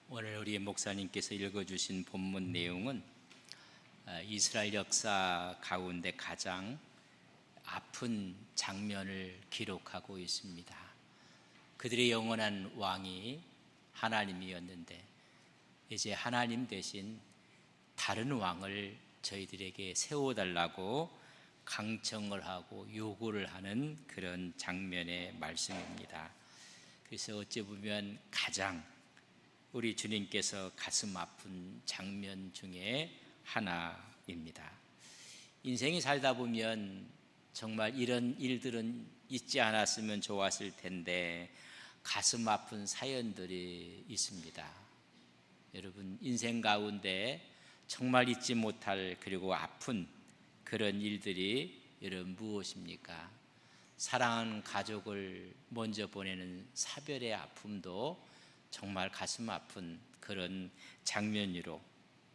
오늘 우리 목사님께서 읽어주신 본문 내용은 이스라엘 역사 가운데 가장 아픈 장면을 기록하고 있습니다. 그들의 영원한 왕이 하나님이었는데 이제 하나님 대신 다른 왕을 저희들에게 세워달라고 강청을 하고 요구를 하는 그런 장면의 말씀입니다. 그래서 어찌 보면 가장 우리 주님께서 가슴 아픈 장면 중에 하나입니다. 인생이 살다 보면 정말 이런 일들은 있지 않았으면 좋았을 텐데 가슴 아픈 사연들이 있습니다. 여러분, 인생 가운데 정말 잊지 못할 그리고 아픈 그런 일들이 여러분 무엇입니까? 사랑하는 가족을 먼저 보내는 사별의 아픔도 정말 가슴 아픈 그런 장면으로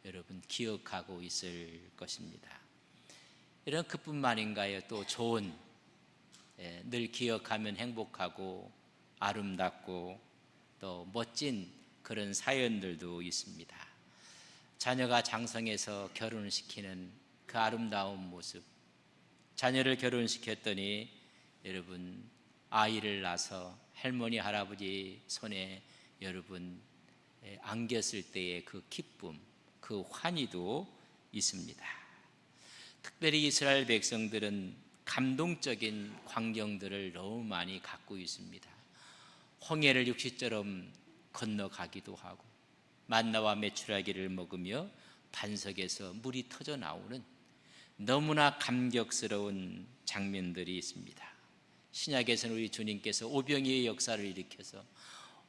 여러분 기억하고 있을 것입니다. 이런 그뿐만인가요? 또 좋은, 늘 기억하면 행복하고 아름답고 또 멋진 그런 사연들도 있습니다. 자녀가 장성해서 결혼을 시키는 그 아름다운 모습, 자녀를 결혼시켰더니 여러분 아이를 낳아서 할머니 할아버지 손에 여러분 안겼을 때의 그 기쁨, 그 환희도 있습니다. 특별히 이스라엘 백성들은 감동적인 광경들을 너무 많이 갖고 있습니다. 홍해를 육지처럼 건너가기도 하고 만나와 메추라기를 먹으며 반석에서 물이 터져 나오는 너무나 감격스러운 장면들이 있습니다. 신약에서는 우리 주님께서 오병이의 역사를 일으켜서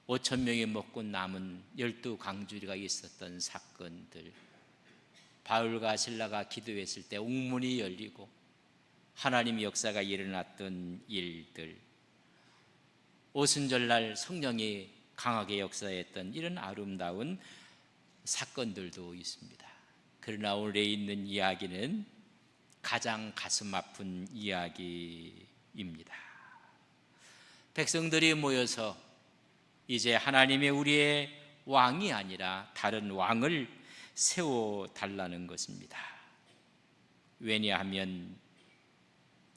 5천 명이 먹고 남은 12강주리가 있었던 사건들, 바울과 실라가 기도했을 때 옥문이 열리고 하나님의 역사가 일어났던 일들, 오순절날 성령이 강하게 역사했던 이런 아름다운 사건들도 있습니다. 그러나 오늘에 있는 이야기는 가장 가슴 아픈 이야기입니다. 백성들이 모여서 이제 하나님의 우리의 왕이 아니라 다른 왕을 세워달라는 것입니다. 왜냐하면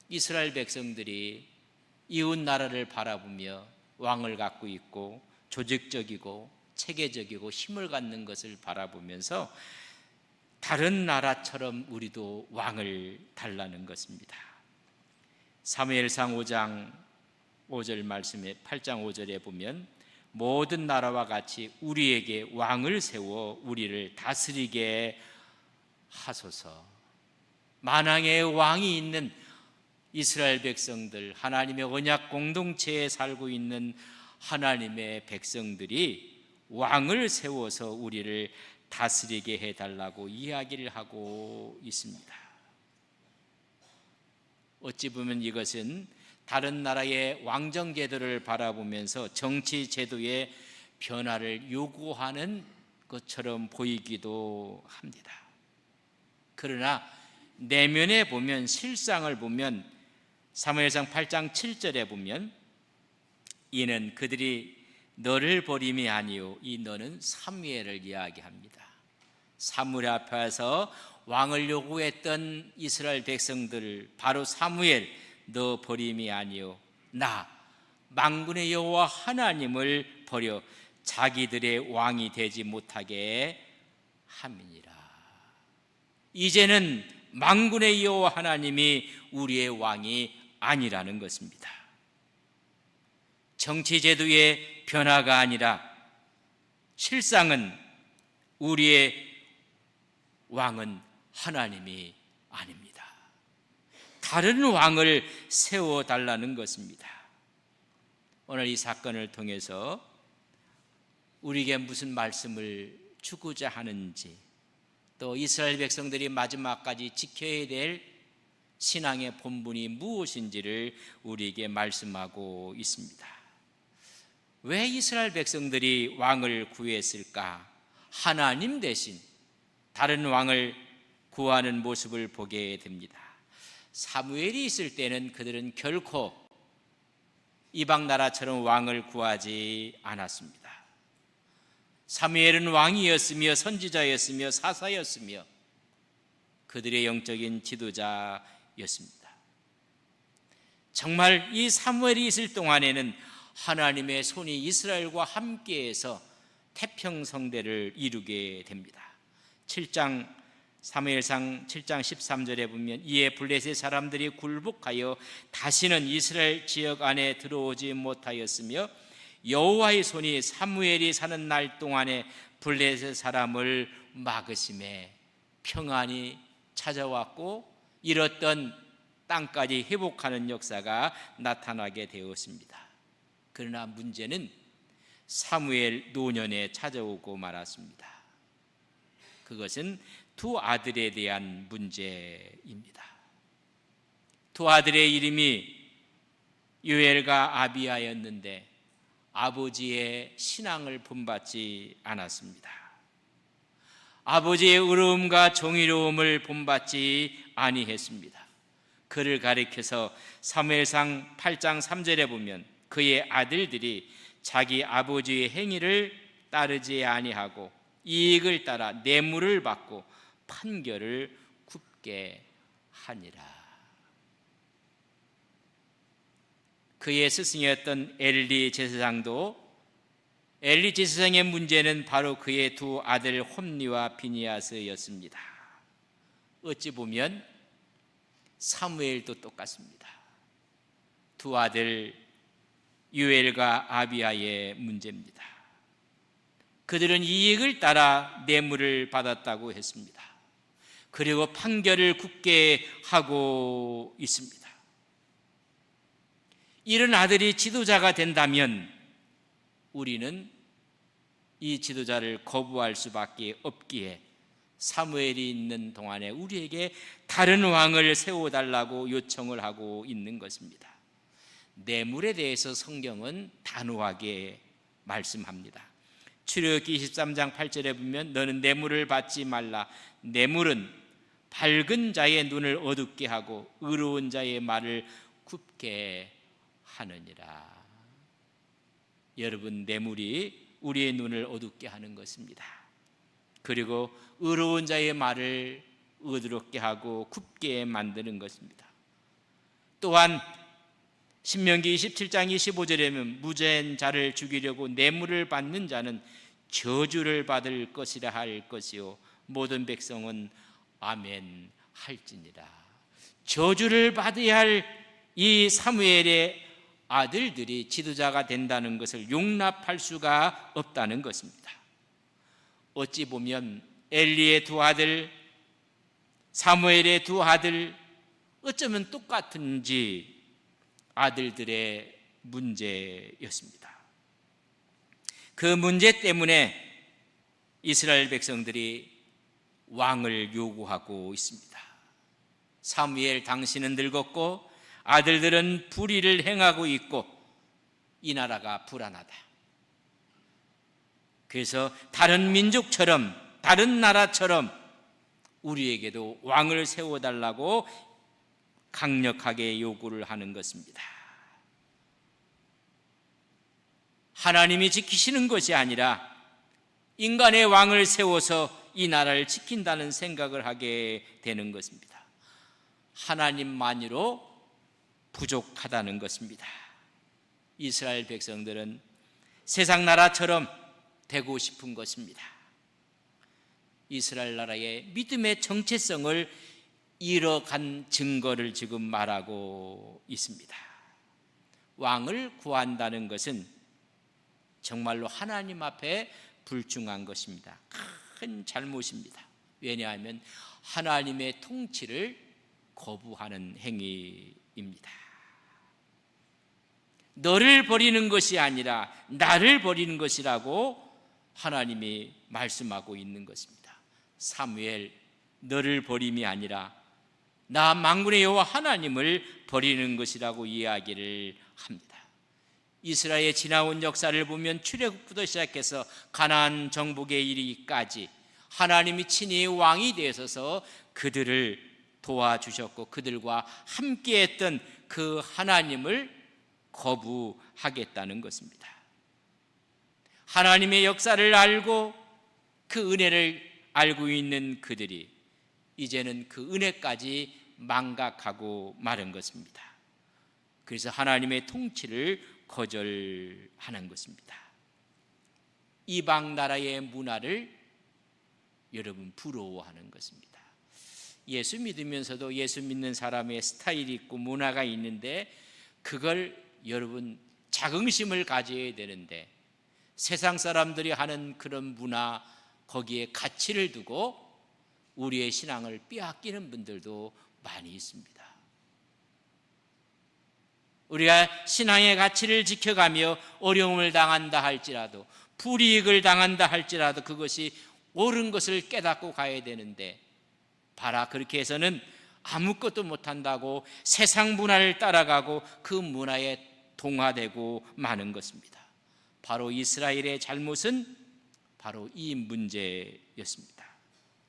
이스라엘 백성들이 이웃 나라를 바라보며 왕을 갖고 있고 조직적이고 체계적이고 힘을 갖는 것을 바라보면서 다른 나라처럼 우리도 왕을 달라는 것입니다. 사무엘상 5장 5절 말씀에 8장 5절에 보면 모든 나라와 같이 우리에게 왕을 세워 우리를 다스리게 하소서. 만왕의 왕이 있는 이스라엘 백성들, 하나님의 언약 공동체에 살고 있는 하나님의 백성들이 왕을 세워서 우리를 다스리게 해달라고 이야기를 하고 있습니다. 어찌 보면 이것은 다른 나라의 왕정제도를 바라보면서 정치 제도의 변화를 요구하는 것처럼 보이기도 합니다. 그러나 내면에 보면, 실상을 보면 사무엘상 8장 7절에 보면 이는 그들이 너를 버림이 아니요, 이 너는 사무엘을 이야기합니다. 사무엘 앞에서 왕을 요구했던 이스라엘 백성들, 바로 사무엘, 너 버림이 아니요, 나 만군의 여호와 하나님을 버려 자기들의 왕이 되지 못하게 함이니라. 이제는 만군의 여호와 하나님이 우리의 왕이 아니라는 것입니다. 정치제도의 변화가 아니라 실상은 우리의 왕은 하나님이 아닙니다. 다른 왕을 세워달라는 것입니다. 오늘 이 사건을 통해서 우리에게 무슨 말씀을 주고자 하는지, 또 이스라엘 백성들이 마지막까지 지켜야 될 신앙의 본분이 무엇인지를 우리에게 말씀하고 있습니다. 왜 이스라엘 백성들이 왕을 구했을까? 하나님 대신 다른 왕을 구하는 모습을 보게 됩니다. 사무엘이 있을 때는 그들은 결코 이방 나라처럼 왕을 구하지 않았습니다. 사무엘은 왕이었으며 선지자였으며 사사였으며 그들의 영적인 지도자였습니다. 정말 이 사무엘이 있을 동안에는 하나님의 손이 이스라엘과 함께해서 태평성대를 이루게 됩니다. 사무엘상 7장 13절에 보면 이에 블레셋 사람들이 굴복하여 다시는 이스라엘 지역 안에 들어오지 못하였으며 여호와의 손이 사무엘이 사는 날 동안에 블레셋 사람을 막으심에 평안이 찾아왔고 잃었던 땅까지 회복하는 역사가 나타나게 되었습니다. 그러나 문제는 사무엘 노년에 찾아오고 말았습니다. 그것은 두 아들에 대한 문제입니다. 두 아들의 이름이 요엘과 아비야였는데 아버지의 신앙을 본받지 않았습니다. 아버지의 의로움과 정의로움을 본받지 아니했습니다. 그를 가리켜서 사무엘상 8장 3절에 보면 그의 아들들이 자기 아버지의 행위를 따르지 아니하고 이익을 따라 뇌물을 받고 판결을 굽게 하니라. 그의 스승이었던 엘리 제사장도 엘리 제사장의 문제는 바로 그의 두 아들 홈리와 비니아스였습니다. 어찌 보면 사무엘도 똑같습니다. 두 아들 요엘과 아비야의 문제입니다. 그들은 이익을 따라 뇌물을 받았다고 했습니다. 그리고 판결을 굳게 하고 있습니다. 이런 아들이 지도자가 된다면 우리는 이 지도자를 거부할 수밖에 없기에 사무엘이 있는 동안에 우리에게 다른 왕을 세워달라고 요청을 하고 있는 것입니다. 뇌물에 대해서 성경은 단호하게 말씀합니다. 출애굽기 23장 8절에 보면 너는 뇌물을 받지 말라. 뇌물은 밝은 자의 눈을 어둡게 하고 의로운 자의 말을 굽게 하느니라. 여러분, 뇌물이 우리의 눈을 어둡게 하는 것입니다. 그리고 의로운 자의 말을 어둡게 하고 굽게 만드는 것입니다. 또한 신명기 27장 25절에 보면 무죄한 자를 죽이려고 뇌물을 받는 자는 저주를 받을 것이라 할 것이요 모든 백성은 아멘 할지니라. 저주를 받아야 할 이 사무엘의 아들들이 지도자가 된다는 것을 용납할 수가 없다는 것입니다. 어찌 보면 엘리의 두 아들, 사무엘의 두 아들, 어쩌면 똑같은지 아들들의 문제였습니다. 그 문제 때문에 이스라엘 백성들이 왕을 요구하고 있습니다. 사무엘 당신은 늙었고 아들들은 불의를 행하고 있고 이 나라가 불안하다. 그래서 다른 민족처럼 다른 나라처럼 우리에게도 왕을 세워달라고 강력하게 요구를 하는 것입니다. 하나님이 지키시는 것이 아니라 인간의 왕을 세워서 이 나라를 지킨다는 생각을 하게 되는 것입니다. 하나님만으로 부족하다는 것입니다. 이스라엘 백성들은 세상 나라처럼 되고 싶은 것입니다. 이스라엘 나라의 믿음의 정체성을 잃어간 증거를 지금 말하고 있습니다. 왕을 구한다는 것은 정말로 하나님 앞에 불중한 것입니다. 큰 잘못입니다. 왜냐하면 하나님의 통치를 거부하는 행위입니다. 너를 버리는 것이 아니라 나를 버리는 것이라고 하나님이 말씀하고 있는 것입니다. 사무엘, 너를 버림이 아니라 나 만군의 여호와 하나님을 버리는 것이라고 이야기를 합니다. 이스라엘의 지나온 역사를 보면 출애굽부터 시작해서 가나안 정복에 이르기까지 하나님이 친히 왕이 되셔서 그들을 도와주셨고 그들과 함께했던 그 하나님을 거부하겠다는 것입니다. 하나님의 역사를 알고 그 은혜를 알고 있는 그들이 이제는 그 은혜까지 망각하고 마는 것입니다. 그래서 하나님의 통치를 거절하는 것입니다. 이방 나라의 문화를 여러분 부러워하는 것입니다. 예수 믿으면서도 예수 믿는 사람의 스타일이 있고 문화가 있는데 그걸 여러분 자긍심을 가져야 되는데 세상 사람들이 하는 그런 문화 거기에 가치를 두고 우리의 신앙을 빼앗기는 분들도 많이 있습니다. 우리가 신앙의 가치를 지켜가며 어려움을 당한다 할지라도 불이익을 당한다 할지라도 그것이 옳은 것을 깨닫고 가야 되는데 봐라 그렇게 해서는 아무것도 못한다고 세상 문화를 따라가고 그 문화에 동화되고 마는 것입니다. 바로 이스라엘의 잘못은 바로 이 문제였습니다.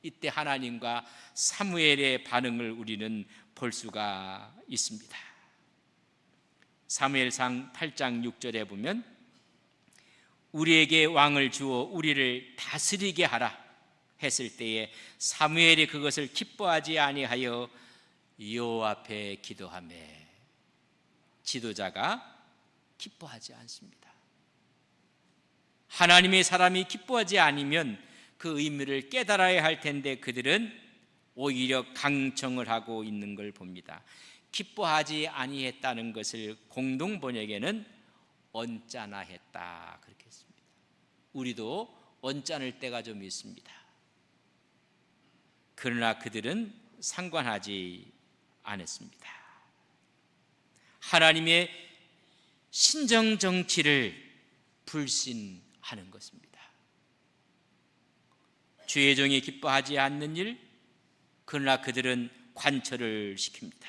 이때 하나님과 사무엘의 반응을 우리는 볼 수가 있습니다. 사무엘상 8장 6절에 보면 우리에게 왕을 주어 우리를 다스리게 하라 했을 때에 사무엘이 그것을 기뻐하지 아니하여 여호와 앞에 기도하며 지도자가 기뻐하지 않습니다. 하나님의 사람이 기뻐하지 않으면 그 의미를 깨달아야 할 텐데 그들은 오히려 강청을 하고 있는 걸 봅니다. 기뻐하지 아니했다는 것을 공동 번역에는 언짢아했다 그렇게 했습니다. 우리도 언짢을 때가 좀 있습니다. 그러나 그들은 상관하지 않았습니다. 하나님의 신정 정치를 불신하는 것입니다. 주의 종이 기뻐하지 않는 일, 그러나 그들은 관철을 시킵니다.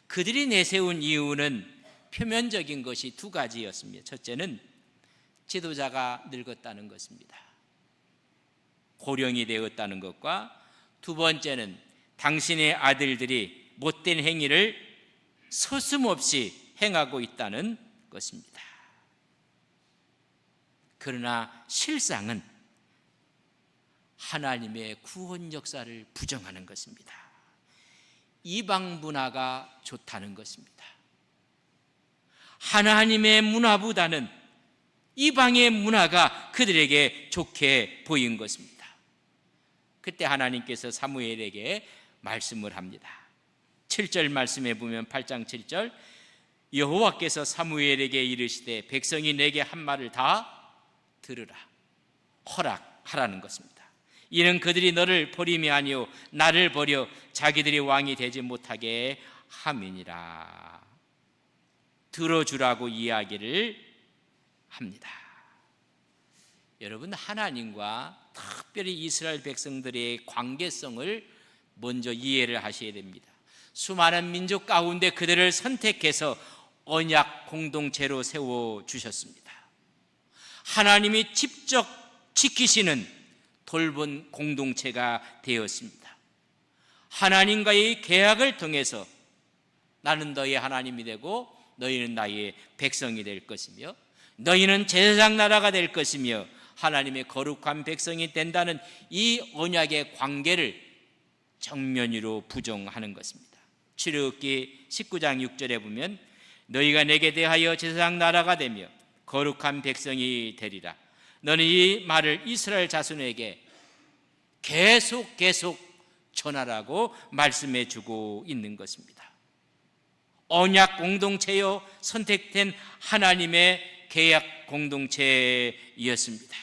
그들이 내세운 이유는 표면적인 것이 두 가지였습니다. 첫째는 지도자가 늙었다는 것입니다. 고령이 되었다는 것과 두 번째는 당신의 아들들이 못된 행위를 서슴없이 행하고 있다는 것입니다. 그러나 실상은 하나님의 구원 역사를 부정하는 것입니다. 이방 문화가 좋다는 것입니다. 하나님의 문화보다는 이방의 문화가 그들에게 좋게 보인 것입니다. 그때 하나님께서 사무엘에게 말씀을 합니다. 7절 말씀에 보면 8장 7절 여호와께서 사무엘에게 이르시되 백성이 내게 한 말을 다 들으라 허락하라는 것입니다. 이는 그들이 너를 버림이 아니요 나를 버려 자기들이 왕이 되지 못하게 함이니라. 들어주라고 이야기를 합니다. 여러분 하나님과 특별히 이스라엘 백성들의 관계성을 먼저 이해를 하셔야 됩니다. 수많은 민족 가운데 그들을 선택해서 언약 공동체로 세워주셨습니다. 하나님이 직접 지키시는 돌본 공동체가 되었습니다. 하나님과의 계약을 통해서 나는 너의 하나님이 되고 너희는 나의 백성이 될 것이며 너희는 제사장 나라가 될 것이며 하나님의 거룩한 백성이 된다는 이 언약의 관계를 정면으로 부정하는 것입니다. 출애굽기 19장 6절에 보면 너희가 내게 대하여 제사장 나라가 되며 거룩한 백성이 되리라. 너는 이 말을 이스라엘 자손에게 계속 전하라고 말씀해 주고 있는 것입니다. 언약 공동체요 선택된 하나님의 계약 공동체였습니다.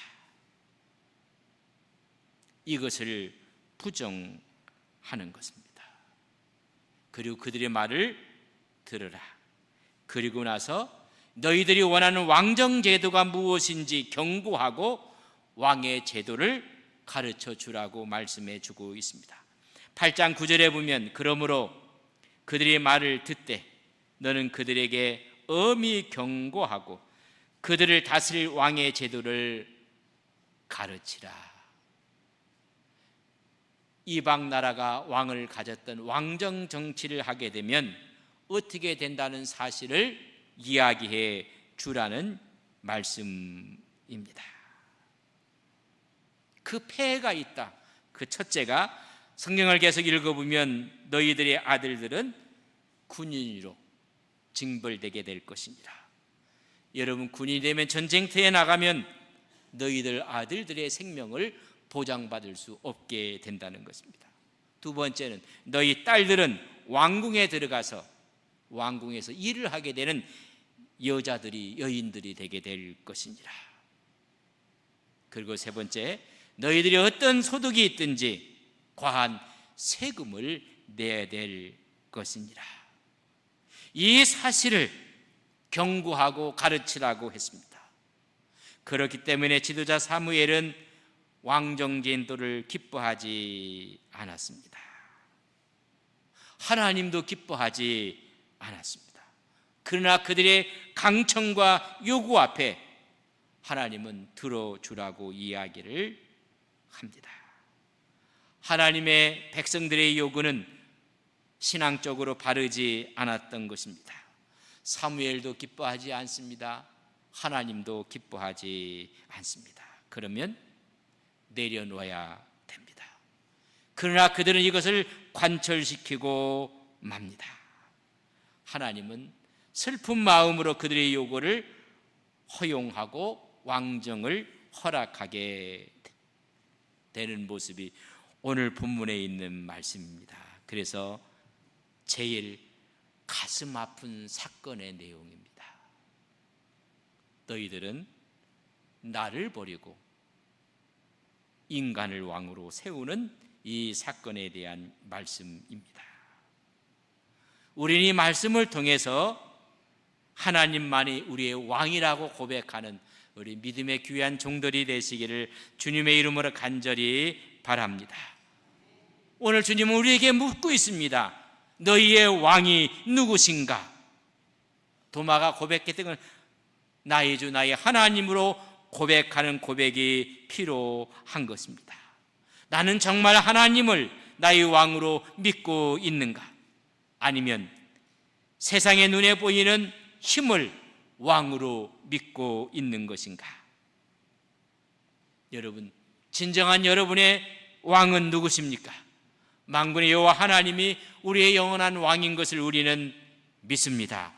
이것을 부정하는 것입니다. 그리고 그들의 말을 들으라. 그리고 나서 너희들이 원하는 왕정 제도가 무엇인지 경고하고 왕의 제도를 가르쳐 주라고 말씀해 주고 있습니다. 8장 9절에 보면 그러므로 그들의 말을 듣되 너는 그들에게 엄히 경고하고 그들을 다스릴 왕의 제도를 가르치라. 이방 나라가 왕을 가졌던 왕정 정치를 하게 되면 어떻게 된다는 사실을 이야기해 주라는 말씀입니다. 그 폐해가 있다. 그 첫째가 성경을 계속 읽어보면 너희들의 아들들은 군인으로 징벌되게 될 것이니라. 여러분, 군인이 되면 전쟁터에 나가면 너희들 아들들의 생명을 보장받을 수 없게 된다는 것입니다. 두 번째는 너희 딸들은 왕궁에 들어가서 왕궁에서 일을 하게 되는 여자들이, 여인들이 되게 될 것이니라. 그리고 세 번째, 너희들이 어떤 소득이 있든지 과한 세금을 내야 될 것이니라. 이 사실을 경고하고 가르치라고 했습니다. 그렇기 때문에 지도자 사무엘은 왕정제도를 기뻐하지 않았습니다. 하나님도 기뻐하지 않았습니다. 그러나 그들의 강청과 요구 앞에 하나님은 들어주라고 이야기를 합니다. 하나님의 백성들의 요구는 신앙적으로 바르지 않았던 것입니다. 사무엘도 기뻐하지 않습니다. 하나님도 기뻐하지 않습니다. 그러면 내려놓아야 됩니다. 그러나 그들은 이것을 관철시키고 맙니다. 하나님은 슬픈 마음으로 그들의 요구를 허용하고 왕정을 허락하게 되는 모습이 오늘 본문에 있는 말씀입니다. 그래서 제일 가슴 아픈 사건의 내용입니다. 너희들은 나를 버리고 인간을 왕으로 세우는 이 사건에 대한 말씀입니다. 우리는 이 말씀을 통해서 하나님만이 우리의 왕이라고 고백하는 우리 믿음의 귀한 종들이 되시기를 주님의 이름으로 간절히 바랍니다. 오늘 주님은 우리에게 묻고 있습니다. 너희의 왕이 누구신가? 도마가 고백했던 건 나의 주 나의 하나님으로 고백하는 고백이 필요한 것입니다. 나는 정말 하나님을 나의 왕으로 믿고 있는가? 아니면 세상의 눈에 보이는 힘을 왕으로 믿고 있는 것인가? 여러분, 진정한 여러분의 왕은 누구십니까? 만군의 여호와 하나님이 우리의 영원한 왕인 것을 우리는 믿습니다.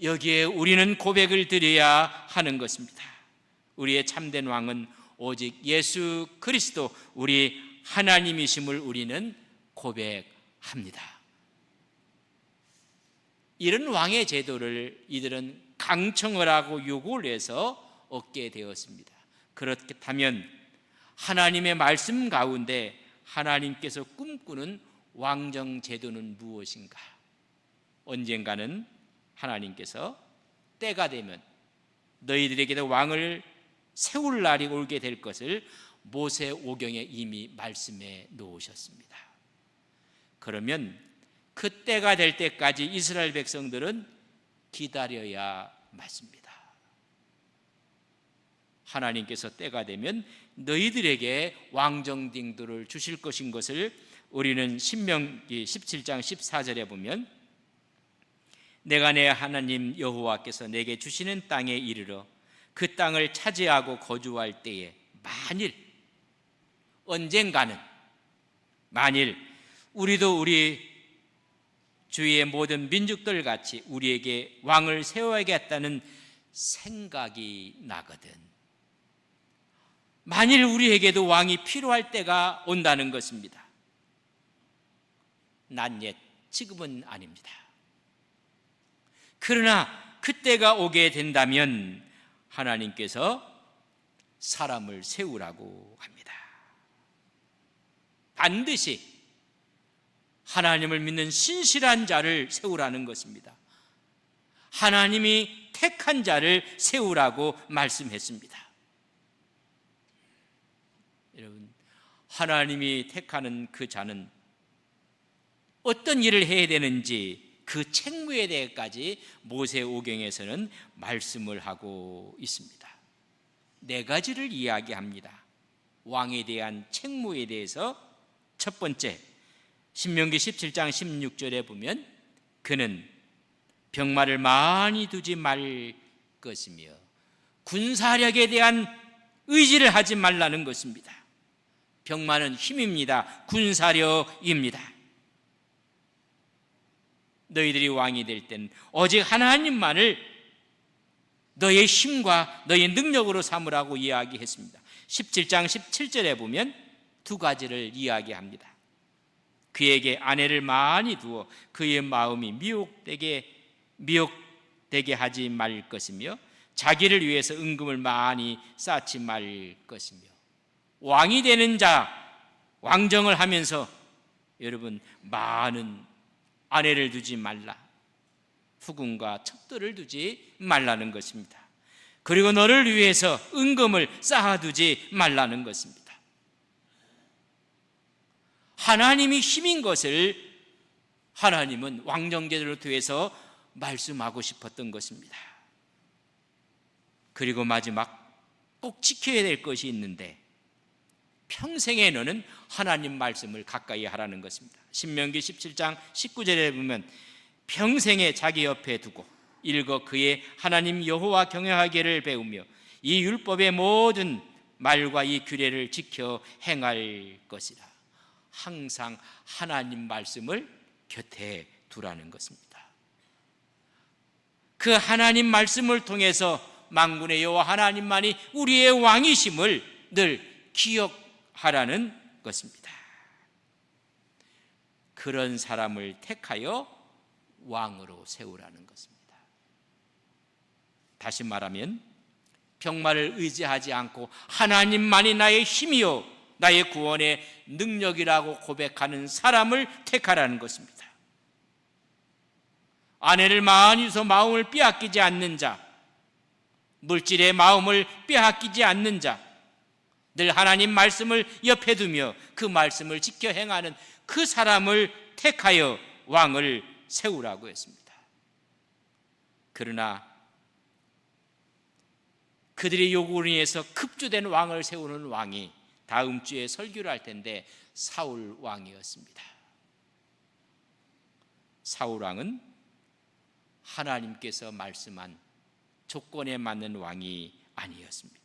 여기에 우리는 고백을 드려야 하는 것입니다. 우리의 참된 왕은 오직 예수 그리스도 우리 하나님이심을 우리는 고백합니다. 이런 왕의 제도를 이들은 강청을 하고 요구를 해서 얻게 되었습니다. 그렇다면 하나님의 말씀 가운데 하나님께서 꿈꾸는 왕정 제도는 무엇인가? 언젠가는 하나님께서 때가 되면 너희들에게도 왕을 세울 날이 오게 될 것을 모세오경에 이미 말씀해 놓으셨습니다. 그러면 그 때가 될 때까지 이스라엘 백성들은 기다려야 맞습니다. 하나님께서 때가 되면 너희들에게 왕정딩도를 주실 것인 것을 우리는 신명기 17장 14절에 보면 내가 내 하나님 여호와께서 내게 주시는 땅에 이르러 그 땅을 차지하고 거주할 때에 만일 우리도 우리 주위의 모든 민족들 같이 우리에게 왕을 세워야겠다는 생각이 나거든. 만일 우리에게도 왕이 필요할 때가 온다는 것입니다. not yet, 지금은 아닙니다. 그러나 그때가 오게 된다면 하나님께서 사람을 세우라고 합니다. 반드시 하나님을 믿는 신실한 자를 세우라는 것입니다. 하나님이 택한 자를 세우라고 말씀했습니다. 여러분, 하나님이 택하는 그 자는 어떤 일을 해야 되는지 그 책무에 대해까지 모세오경에서는 말씀을 하고 있습니다. 네 가지를 이야기합니다. 왕에 대한 책무에 대해서 첫 번째, 신명기 17장 16절에 보면 그는 병마를 많이 두지 말 것이며 군사력에 대한 의지를 하지 말라는 것입니다. 병마는 힘입니다. 군사력입니다. 너희들이 왕이 될 때는 오직 하나님만을 너의 힘과 너의 능력으로 삼으라고 이야기했습니다. 17장 17절에 보면 두 가지를 이야기합니다. 그에게 아내를 많이 두어 그의 마음이 미혹되게 하지 말 것이며 자기를 위해서 은금을 많이 쌓지 말 것이며, 왕이 되는 자, 왕정을 하면서 여러분 많은 아내를 두지 말라, 후궁과 첩들을 두지 말라는 것입니다. 그리고 너를 위해서 은금을 쌓아두지 말라는 것입니다. 하나님이 힘인 것을 하나님은 왕정제도를 통해서 말씀하고 싶었던 것입니다. 그리고 마지막 꼭 지켜야 될 것이 있는데, 평생에 너는 하나님 말씀을 가까이 하라는 것입니다. 신명기 17장 19절에 보면 평생에 자기 옆에 두고 읽어 그의 하나님 여호와 경외하기를 배우며 이 율법의 모든 말과 이 규례를 지켜 행할 것이라. 항상 하나님 말씀을 곁에 두라는 것입니다. 그 하나님 말씀을 통해서 만군의 여호와 하나님만이 우리의 왕이심을 늘 기억하라는 것입니다. 그런 사람을 택하여 왕으로 세우라는 것입니다. 다시 말하면 병마를 의지하지 않고 하나님만이 나의 힘이요 나의 구원의 능력이라고 고백하는 사람을 택하라는 것입니다. 아내를 많이 둬서 마음을 빼앗기지 않는 자, 물질의 마음을 빼앗기지 않는 자, 늘 하나님 말씀을 옆에 두며 그 말씀을 지켜 행하는 그 사람을 택하여 왕을 세우라고 했습니다. 그러나 그들의 요구로 인해서 급조된 왕을 세우는 왕이 다음 주에 설교를 할 텐데 사울 왕이었습니다. 사울 왕은 하나님께서 말씀한 조건에 맞는 왕이 아니었습니다.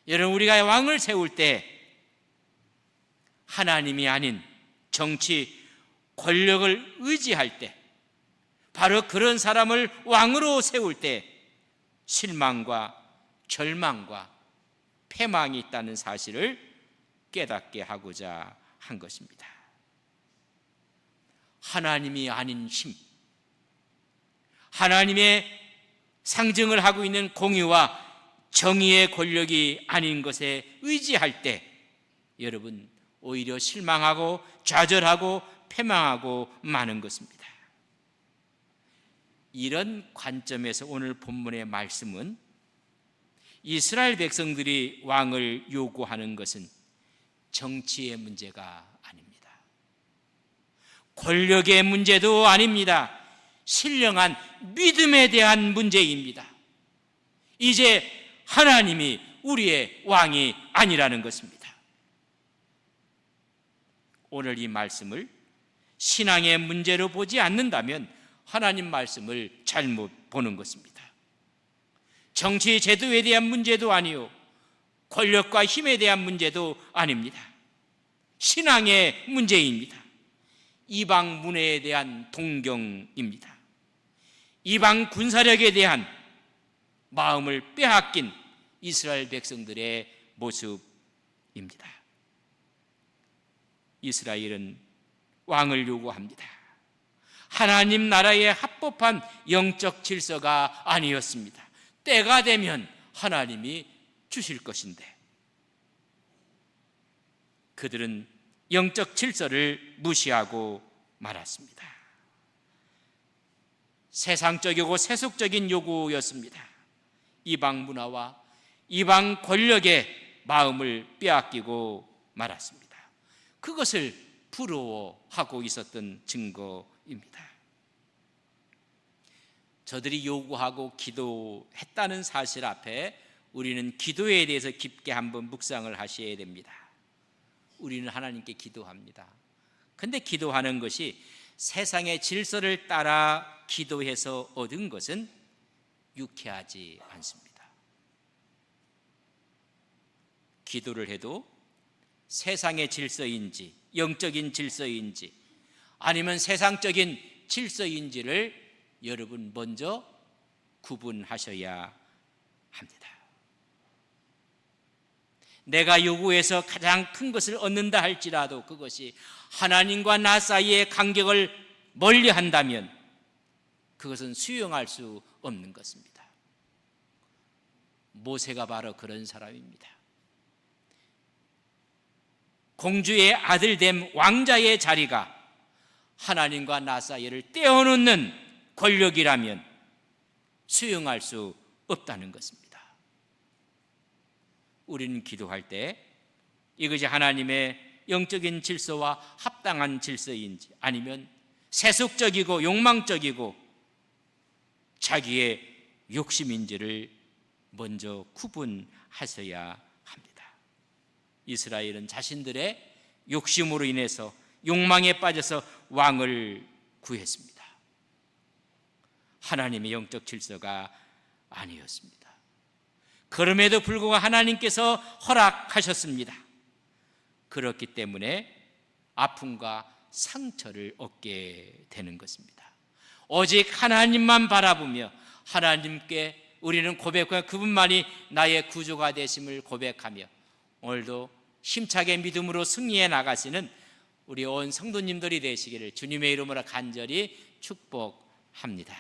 여러분, 우리가 왕을 세울 때 하나님이 아닌 정치, 권력을 의지할 때, 바로 그런 사람을 왕으로 세울 때 실망과 절망과 패망이 있다는 사실을 깨닫게 하고자 한 것입니다. 하나님이 아닌 힘, 하나님의 상징을 하고 있는 공의와 정의의 권력이 아닌 것에 의지할 때 여러분 오히려 실망하고 좌절하고 패망하고 마는 것입니다. 이런 관점에서 오늘 본문의 말씀은 이스라엘 백성들이 왕을 요구하는 것은 정치의 문제가 아닙니다. 권력의 문제도 아닙니다. 신령한 믿음에 대한 문제입니다. 이제 하나님이 우리의 왕이 아니라는 것입니다. 오늘 이 말씀을 신앙의 문제로 보지 않는다면 하나님 말씀을 잘못 보는 것입니다. 정치 제도에 대한 문제도 아니요 권력과 힘에 대한 문제도 아닙니다. 신앙의 문제입니다. 이방 문화에 대한 동경입니다. 이방 군사력에 대한 마음을 빼앗긴 이스라엘 백성들의 모습입니다. 이스라엘은 왕을 요구합니다. 하나님 나라에 합법한 영적 질서가 아니었습니다. 때가 되면 하나님이 주실 것인데 그들은 영적 질서를 무시하고 말았습니다. 세상적이고 세속적인 요구였습니다. 이방 문화와 이방 권력의 마음을 빼앗기고 말았습니다. 그것을 부러워하고 있었던 증거입니다. 저들이 요구하고 기도했다는 사실 앞에 우리는 기도에 대해서 깊게 한번 묵상을 하셔야 됩니다. 우리는 하나님께 기도합니다. 근데 기도하는 것이 세상의 질서를 따라 기도해서 얻은 것은 유쾌하지 않습니다. 기도를 해도 세상의 질서인지 영적인 질서인지 아니면 세상적인 질서인지를 여러분 먼저 구분하셔야 합니다. 내가 요구해서 가장 큰 것을 얻는다 할지라도 그것이 하나님과 나 사이의 간격을 멀리한다면 그것은 수용할 수 없는 것입니다. 모세가 바로 그런 사람입니다. 공주의 아들됨 왕자의 자리가 하나님과 나 사이를 떼어놓는 권력이라면 수용할 수 없다는 것입니다. 우리는 기도할 때 이것이 하나님의 영적인 질서와 합당한 질서인지 아니면 세속적이고 욕망적이고 자기의 욕심인지를 먼저 구분하셔야 합니다. 이스라엘은 자신들의 욕심으로 인해서 욕망에 빠져서 왕을 구했습니다. 하나님의 영적 질서가 아니었습니다. 그럼에도 불구하고 하나님께서 허락하셨습니다. 그렇기 때문에 아픔과 상처를 얻게 되는 것입니다. 오직 하나님만 바라보며 하나님께 우리는 고백하며 그분만이 나의 구주가 되심을 고백하며 오늘도 힘차게 믿음으로 승리해 나가시는 우리 온 성도님들이 되시기를 주님의 이름으로 간절히 축복합니다.